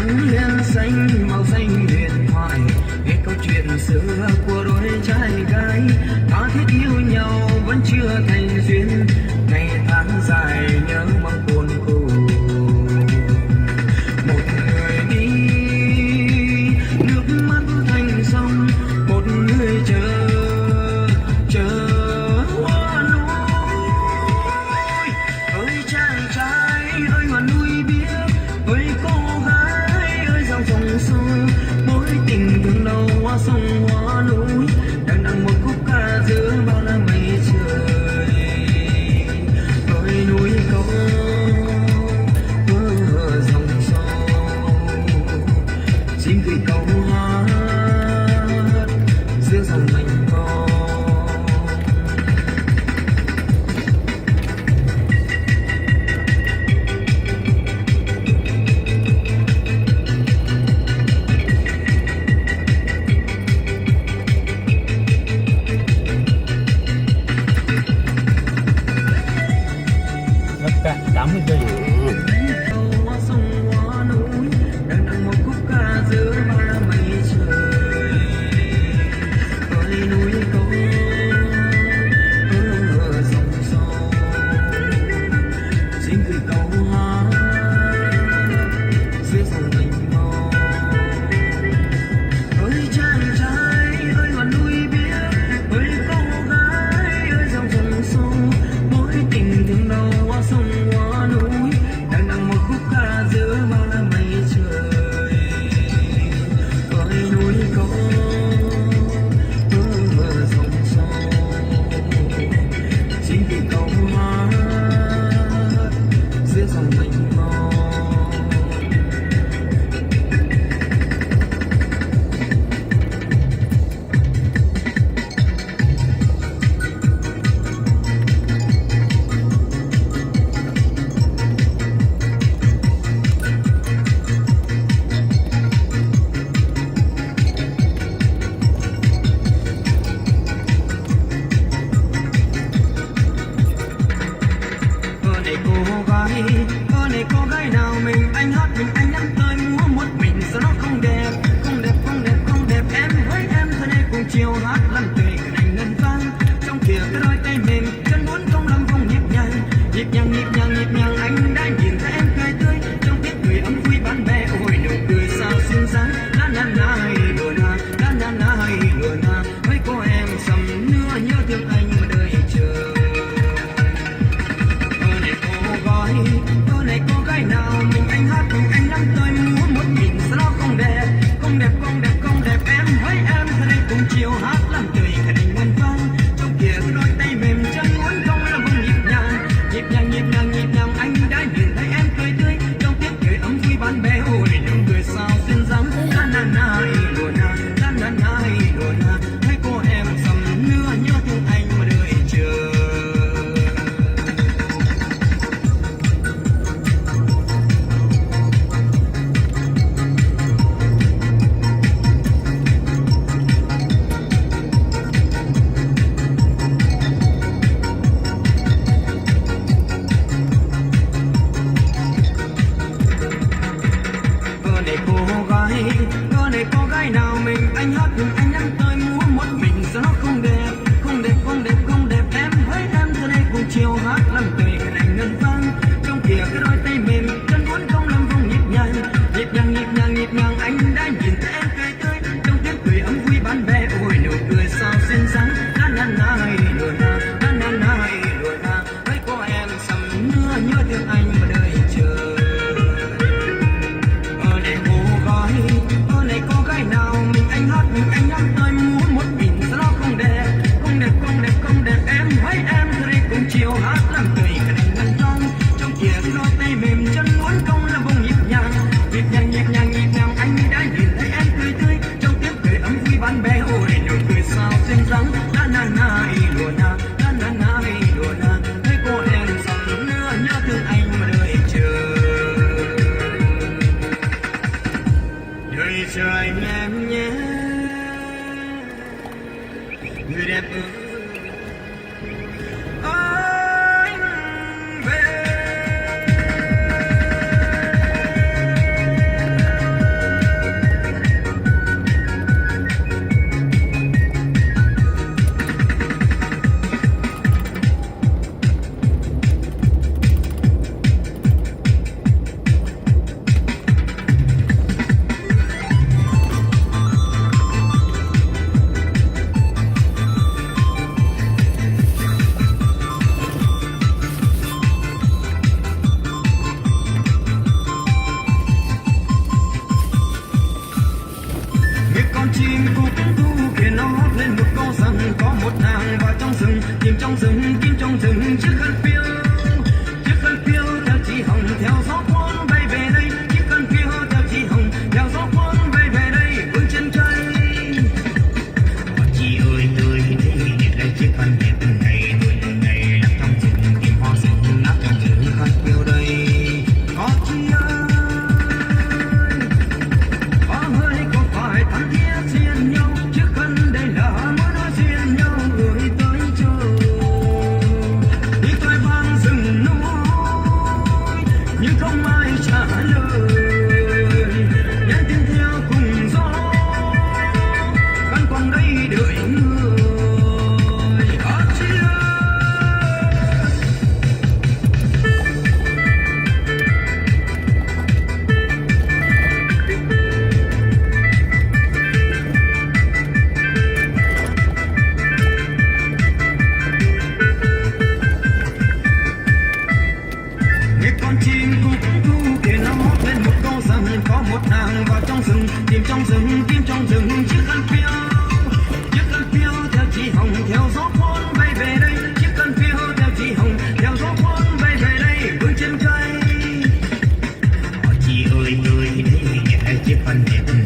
trắng liên xanh màu xanh huyền thoại, nghe câu chuyện xưa của đôi trai gái tha thiết yêu nhau vẫn chưa thành duyên, ngày tháng dài nhớ mong buồn khổ. Một người đi nước mắt thành sông, một người chờ chờ hoa núi. Ơi chàng trai ơi hoa núi biếc, ơi cô gái ơi dòng sông xô, mối tình thương lâu hoa sông hoa núi đang đằng một khúc ca giữa bao la mây trời. Ơi núi câu dòng sông xin gửi câu hát giữa dòng mênh mông. Tất cả 80 giây. Hoa sông hoa núi đang đằng một khúc ca giữa bao la mây trời. Ơi núi câu dòng sông xin gửi câu hát giữa dòng mênh mông. Ơi chàng trai ơi hoa núi biếc, ơi cô gái ơi dòng sông sâu, mối tình thương đầu hoa sông hoa núi đang đằng một khúc ca giữa bao la mây trời. Ơi núi câu dòng sông xin gửi câu hát giữa dòng mênh mông. Ơ này cô gái nào mình anh hát mình anh nhắm tới múa một mình sao nó không đẹp, không đẹp, không đẹp, không đẹp. Em với em thân đây cùng chiều hát làm tươi cái này ngân vang trong kia cái đôi tay mềm chân muốn không làm không nhịp nhàng, nhịp nhàng, nhịp nhàng, nhịp nhàng. Anh đã nhìn thấy em cười tươi trong tiếng cười ấm vui bạn bè, ôi nụ cười sao xinh xắn. La la la hay đùa na, la la la hay đùa na, mấy cô em sầm nưa nhớ thương anh mà đợi chờ. Ơ này cô gái nào mình anh hát cùng anh nắm tay múa một mình sao nó không đẹp, không đẹp, không đẹp, không đẹp. Em với em thân đây cùng chiều hát làm tươi cái này ngân vang trong kia cái đôi tay mềm chân muốn không làm vâng nhịp nhàng, nhịp nhàng, nhịp nhàng, nhịp nhàng. Anh đã nhìn thấy em cười tươi trong tiếng cười ấm vui bạn bè, ôi nụ cười sao xinh xắn. La la la đùa na, la la la đùa na, mấy cô em sầm nưa nhớ thương anh mà đợi chờ. Ơ này cô gái nào mình anh hát cùng anh nhắm tới múa một mình sao nó không đẹp, không đẹp, không đẹp, không đẹp. Em với em thân đây cùng chiều hát làm tươi cái này ngân vang trong kia cái đôi tay mềm chân muốn không làm vòng nhịp nhàng, nhịp nhàng, nhịp nhàng, nhịp nhàng. Anh đã nhìn thấy em cười tươi trong tiếng cười ấm vui bạn bè, ôi nụ cười sao xinh xắn. La la la hay đùa na, la la la hay đùa na, mấy cô em sầm nưa nhớ thương anh mà đợi chờ. Ơ này cô gái nào mình anh hát mình anh nhắm tới múa một mình sao nó không đẹp, không đẹp, không đẹp, không đẹp. Em với em thân đây cùng chiều hát làm tươi cái này ngân vang trong kia cái đôi tay mềm chân muốn không làm vòng nhịp nhàng, nhịp nhàng, nhịp nhàng, nhịp nhàng. Anh đã nhìn thấy em cười tươi trong tiếng cười ấm vui bạn bè, ôi nụ cười sao xinh xắn. La la la đùa na, la la la đùa na, mấy cô em sầm nưa nhớ thương anh mà đợi chờ. Đợi chờ anh em nhé, người đẹp ơi. Anh về chim cúc cu kia nó hót lên một câu rằng có một nàng vào trong rừng tìm trong rừng chiếc khăn phiêu theo chị hồng theo gió cuốn bay về đây chiếc khăn phiêu theo chị hồng theo gió cuốn bay về đây bước trên cây chị ơi tôi thấy đây chiếc khăn đẹp từng ngày lắp trong rừng tìm hoa rừng lắp trong rừng khăn phiêu đây có chị ơi có hơi có phải thắm thiết duyên nhau chiếc khăn đây là mối nói duyên nhau gửi tới trời đi tôi vang rừng núi nhưng không ai trả lời nhắn tin theo cùng gió vẫn còn đây đợi người có chị ơi. Nghe con chim cúc cu kia nó hót lên một câu rằng có một nàng vào trong rừng tìm trong rừng chiếc khăn phiêu theo chị hồng theo gió cuốn bay về đây chiếc khăn phiêu theo chị hồng theo gió cuốn bay về đây bước trên cây chị ơi đây chiếc khăn đẹp